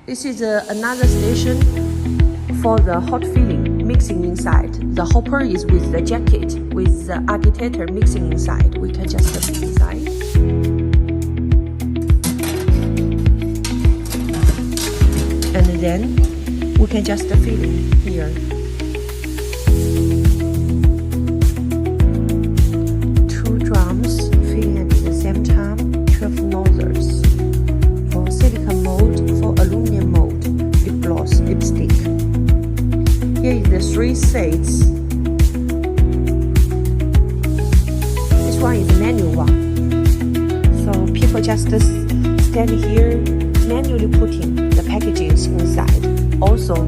This is another station for the hot filling mixing inside. The hopper is with the jacket with the agitator mixing inside. We can just put inside. And then we can just fill in here. 2 drums filling at the same time, 12 nozzles. For silicone mold, for aluminum mold, lip gloss, lipstick. Here is the 3 sets. This one is manual one. So people just stand here manually putting the packages inside. Also,